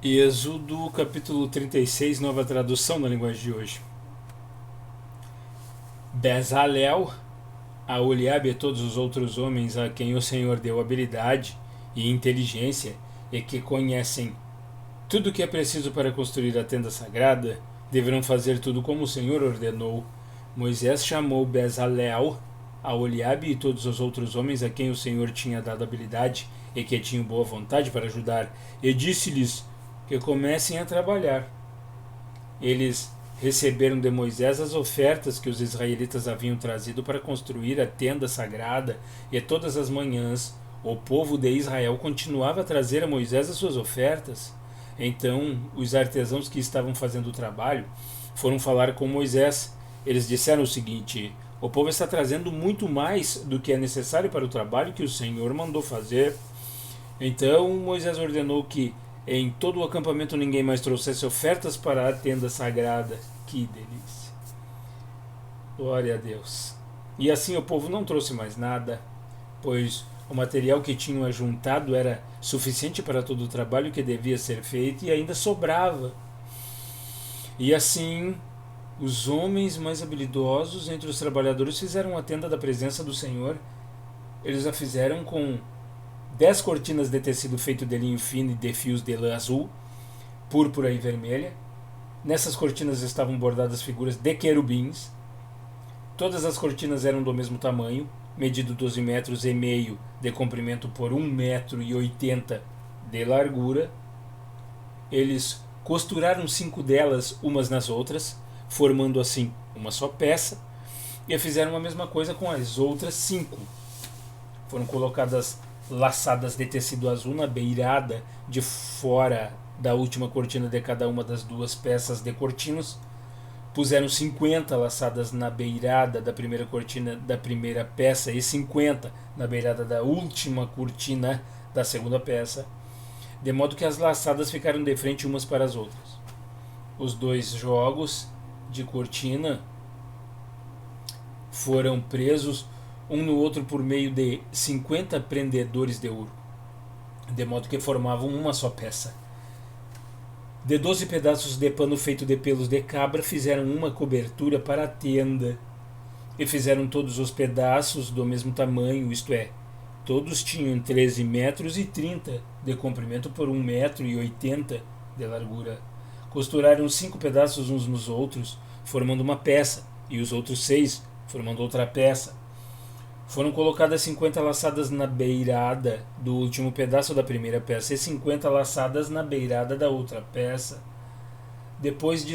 Êxodo capítulo 36, nova tradução na linguagem de hoje. Bezalel, a Oliabe e todos os outros homens a quem o Senhor deu habilidade e inteligência e que conhecem tudo o que é preciso para construir a tenda sagrada, deverão fazer tudo como o Senhor ordenou. Moisés chamou Bezalel, a Oliabe e todos os outros homens a quem o Senhor tinha dado habilidade e que tinham boa vontade para ajudar, e disse-lhes que comecem a trabalhar. Eles receberam de Moisés as ofertas que os israelitas haviam trazido para construir a tenda sagrada, e todas as manhãs o povo de Israel continuava a trazer a Moisés as suas ofertas. Então os artesãos que estavam fazendo o trabalho foram falar com Moisés. Eles disseram o seguinte: o povo está trazendo muito mais do que é necessário para o trabalho que o Senhor mandou fazer. Então Moisés ordenou que em todo o acampamento ninguém mais trouxesse ofertas para a tenda sagrada. Que delícia! Glória a Deus. E assim o povo não trouxe mais nada, pois o material que tinham ajuntado era suficiente para todo o trabalho que devia ser feito e ainda sobrava. E assim, os homens mais habilidosos entre os trabalhadores fizeram a tenda da presença do Senhor. Eles a fizeram com 10 cortinas de tecido feito de linho fino e de fios de lã azul, púrpura e vermelha. Nessas cortinas estavam bordadas figuras de querubins. Todas as cortinas eram do mesmo tamanho, medido 12 metros e meio de comprimento por 1 metro e 80 de largura. Eles costuraram 5 delas umas nas outras, formando assim uma só peça, e fizeram a mesma coisa com as outras 5. Foram colocadas laçadas de tecido azul na beirada de fora da última cortina de cada uma das 2 peças de cortinas. Puseram 50 laçadas na beirada da primeira cortina da primeira peça e 50 na beirada da última cortina da segunda peça, de modo que as laçadas ficaram de frente umas para as outras. Os 2 jogos de cortina foram presos um no outro por meio de 50 prendedores de ouro, de modo que formavam uma só peça. De 12 pedaços de pano feito de pelos de cabra fizeram uma cobertura para a tenda, e fizeram todos os pedaços do mesmo tamanho, isto é, todos tinham 13 metros e 30 de comprimento por 1 metro e 80 de largura. Costuraram 5 pedaços uns nos outros, formando uma peça, e os outros 6 formando outra peça. Foram colocadas 50 laçadas na beirada do último pedaço da primeira peça e 50 laçadas na beirada da outra peça. Depois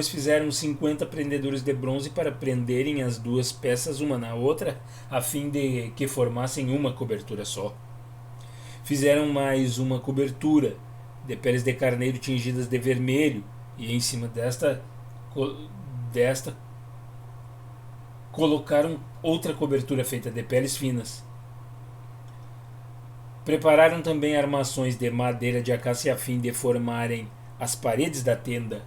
fizeram 50 prendedores de bronze para prenderem as 2 peças uma na outra, a fim de que formassem uma cobertura só. Fizeram mais uma cobertura de peles de carneiro tingidas de vermelho, e em cima desta colocaram outra cobertura feita de peles finas. Prepararam também armações de madeira de acácia a fim de formarem as paredes da tenda.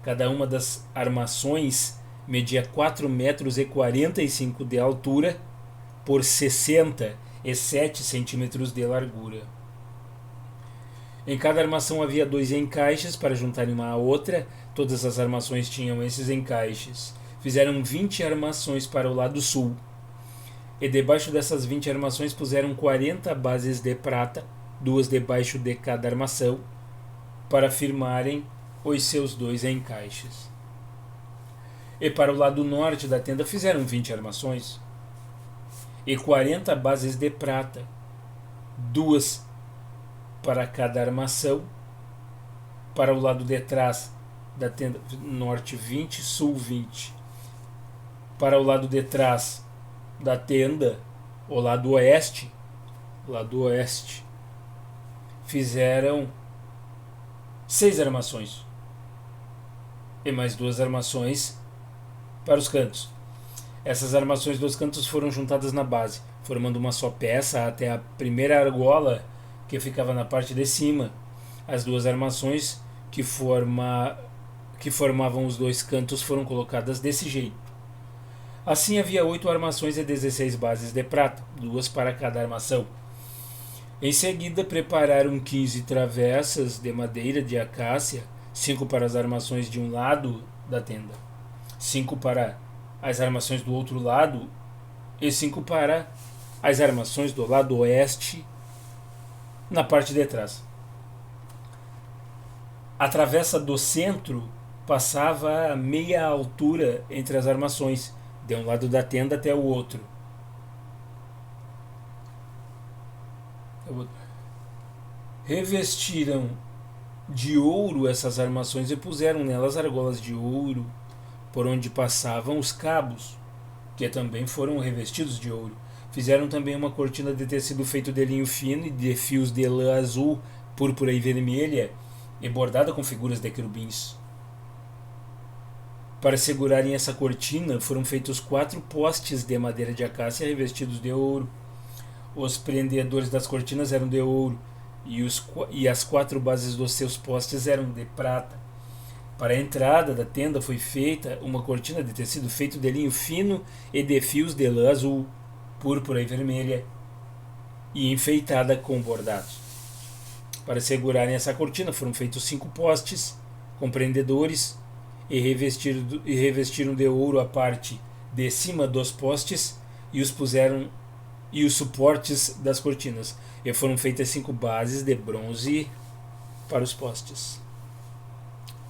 Cada uma das armações media 4 metros e 45 de altura por 67 centímetros de largura. Em cada armação havia 2 encaixes para juntarem uma à outra. Todas as armações tinham esses encaixes. Fizeram 20 armações para o lado sul, e debaixo dessas 20 armações puseram 40 bases de prata, 2 debaixo de cada armação, para firmarem os seus 2 encaixes. E para o lado norte da tenda fizeram 20 armações, e 40 bases de prata, 2 para cada armação. Para o lado de trás da tenda, norte 20, sul 20. Para o lado de trás da tenda, o lado oeste, fizeram 6 armações e mais 2 armações para os cantos. Essas armações dos cantos foram juntadas na base, formando uma só peça até a primeira argola que ficava na parte de cima. As 2 armações que formavam os 2 cantos foram colocadas desse jeito. Assim havia 8 armações e 16 bases de prata, 2 para cada armação. Em seguida, prepararam 15 travessas de madeira de acácia, 5 para as armações de um lado da tenda, 5 para as armações do outro lado e 5 para as armações do lado oeste, na parte de trás. A travessa do centro passava a meia altura entre as armações, de um lado da tenda até o outro. Revestiram de ouro essas armações e puseram nelas argolas de ouro, por onde passavam os cabos, que também foram revestidos de ouro. Fizeram também uma cortina de tecido feito de linho fino e de fios de lã azul, púrpura e vermelha, e bordada com figuras de querubins. Para segurarem essa cortina, foram feitos 4 postes de madeira de acácia revestidos de ouro. Os prendedores das cortinas eram de ouro, e as 4 bases dos seus postes eram de prata. Para a entrada da tenda foi feita uma cortina de tecido feito de linho fino e de fios de lã azul, púrpura e vermelha, e enfeitada com bordados. Para segurarem essa cortina foram feitos 5 postes com prendedores e revestiram de ouro a parte de cima dos postes e os suportes das cortinas. E foram feitas 5 bases de bronze para os postes.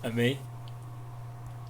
Amém?